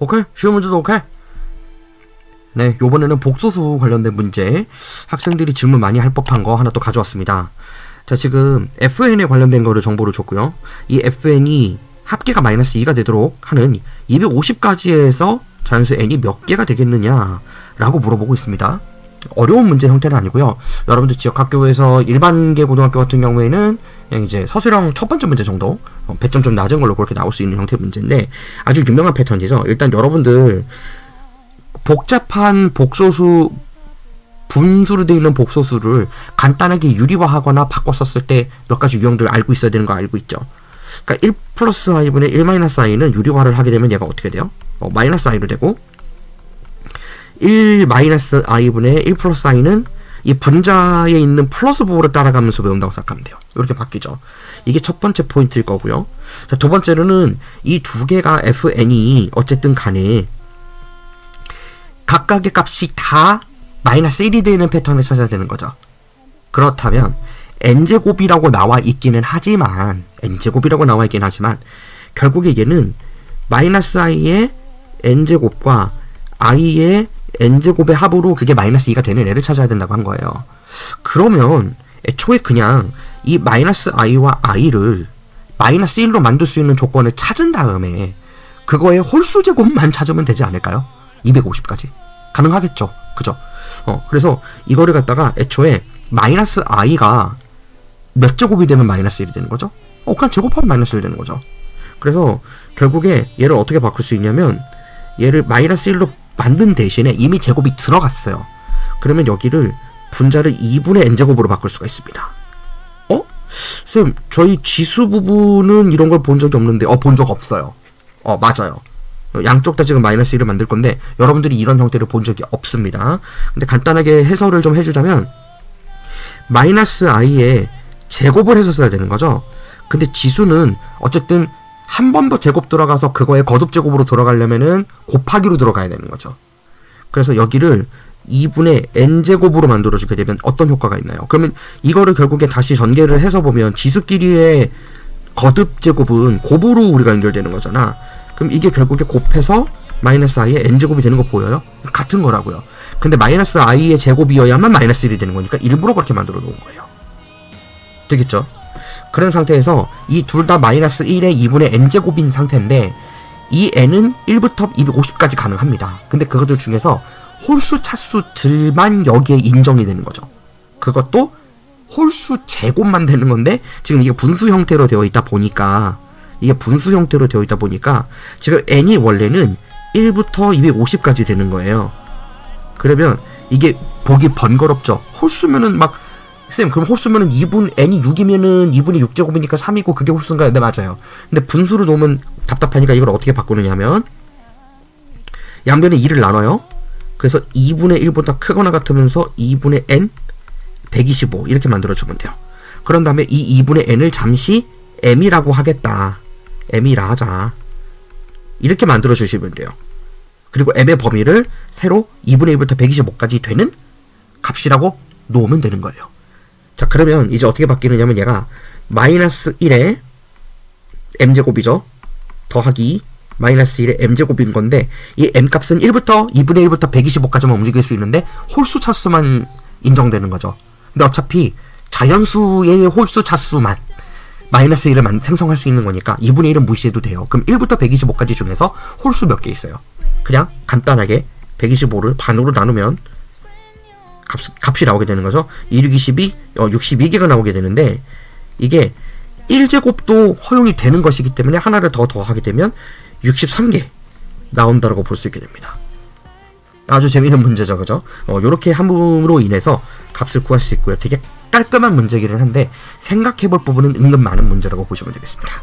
오케이? 쉬운 문제도 오케이? 네, 요번에는 복소수 관련된 문제, 학생들이 질문 많이 할 법한 거 하나 또 가져왔습니다. 자, 지금 FN에 관련된 거를 정보를 줬고요. 이 FN이 합계가 마이너스 2가 되도록 하는 250가지에서 자연수 n이 몇 개가 되겠느냐 라고 물어보고 있습니다. 어려운 문제 형태는 아니고요. 여러분들 지역 학교에서 일반계 고등학교 같은 경우에는 그냥 이제 서술형 첫 번째 문제 정도, 배점 좀 낮은 걸로 그렇게 나올 수 있는 형태의 문제인데, 아주 유명한 패턴이죠. 일단 여러분들 복잡한 복소수, 분수로 되어 있는 복소수를 간단하게 유리화하거나 바꿔 썼을 때 몇 가지 유형들 알고 있어야 되는 거 알고 있죠. 그러니까 1 플러스 i분의 1 마이너스 i는 유리화를 하게 되면 얘가 어떻게 돼요? 마이너스 i로 되고, 1 마이너스 i분의 1 플러스 i는 이 분자에 있는 플러스 부호를 따라가면서 외운다고 생각하면 돼요. 이렇게 바뀌죠. 이게 첫 번째 포인트일 거고요. 자, 두 번째로는 이 두 개가 fn이 어쨌든 간에 각각의 값이 다 마이너스 1이 되는 패턴을 찾아야 되는 거죠. 그렇다면 n제곱이라고 나와 있기는 하지만, 결국에 얘는 마이너스 i의 n제곱과 i의 n제곱의 합으로 그게 마이너스 2가 되는 애를 찾아야 된다고 한 거예요. 그러면 애초에 그냥 이 마이너스 i와 i를 마이너스 1로 만들 수 있는 조건을 찾은 다음에 그거의 홀수 제곱만 찾으면 되지 않을까요? 250까지 가능하겠죠. 그죠? 그래서 이거를 갖다가 애초에 마이너스 i가 몇 제곱이 되면 마이너스 1이 되는 거죠? 그냥 제곱하면 마이너스 1이 되는 거죠. 그래서 결국에 얘를 어떻게 바꿀 수 있냐면, 얘를 마이너스 1로 만든 대신에 이미 제곱이 들어갔어요. 그러면 여기를 분자를 2분의 n제곱으로 바꿀 수가 있습니다. 쌤, 저희 지수 부분은 이런 걸 본 적이 없는데, 본 적 없어요. 맞아요. 양쪽 다 지금 마이너스 1을 만들 건데 여러분들이 이런 형태를 본 적이 없습니다. 근데 간단하게 해설을 좀 해주자면, 마이너스 i에 제곱을 해서 써야 되는 거죠. 근데 지수는 어쨌든 한 번 더 제곱 들어가서 그거에 거듭 제곱으로 들어가려면은 곱하기로 들어가야 되는 거죠. 그래서 여기를 2분의 n제곱으로 만들어주게 되면 어떤 효과가 있나요? 그러면 이거를 결국에 다시 전개를 해서 보면 지수끼리의 거듭 제곱은 곱으로 우리가 연결되는 거잖아. 그럼 이게 결국에 곱해서 마이너스 i의 n제곱이 되는 거 보여요? 같은 거라고요. 근데 마이너스 i의 제곱이어야만 마이너스 1이 되는 거니까 일부러 그렇게 만들어 놓은 거예요. 되겠죠? 그런 상태에서 이 둘 다 마이너스 1의 2분의 n제곱인 상태인데, 이 n은 1부터 250까지 가능합니다. 근데 그것들 중에서 홀수 차수들만 여기에 인정이 되는 거죠. 그것도 홀수 제곱만 되는 건데, 지금 이게 분수 형태로 되어 있다 보니까 지금 n이 원래는 1부터 250까지 되는 거예요. 그러면 이게 보기 번거롭죠. 홀수면은 막, 쌤, 그럼 홀수면은 n이 6이면은 2분의 6제곱이니까 3이고 그게 홀수인가요? 네, 맞아요. 근데 분수로 놓으면 답답하니까 이걸 어떻게 바꾸느냐 하면, 양변에 2를 나눠요. 그래서 2분의 1보다 크거나 같으면서 2분의 n 125 이렇게 만들어주면 돼요. 그런 다음에 이 2분의 n을 잠시 m이라고 하겠다, m이라 하자, 이렇게 만들어주시면 돼요. 그리고 m의 범위를 새로 2분의 1부터 125까지 되는 값이라고 놓으면 되는 거예요. 자, 그러면 이제 어떻게 바뀌느냐면, 얘가 마이너스 1의 m제곱이죠. 더하기 마이너스 1의 m제곱인 건데, 이 m값은 1부터 2분의 1부터 125까지만 움직일 수 있는데 홀수 차수만 인정되는 거죠. 근데 어차피 자연수의 홀수 차수만 마이너스 1을 생성할 수 있는 거니까 2분의 1은 무시해도 돼요. 그럼 1부터 125까지 중에서 홀수 몇 개 있어요? 그냥 간단하게 125를 반으로 나누면 값이 나오게 되는 거죠. 2, 6, 22, 62개가 나오게 되는데, 이게 1제곱도 허용이 되는 것이기 때문에 하나를 더 더하게 되면 63개 나온다고 볼 수 있게 됩니다. 아주 재미있는 문제죠, 그죠? 요렇게 함으로 인해서 값을 구할 수 있고요. 되게 깔끔한 문제기는 한데 생각해볼 부분은 은근 많은 문제라고 보시면 되겠습니다.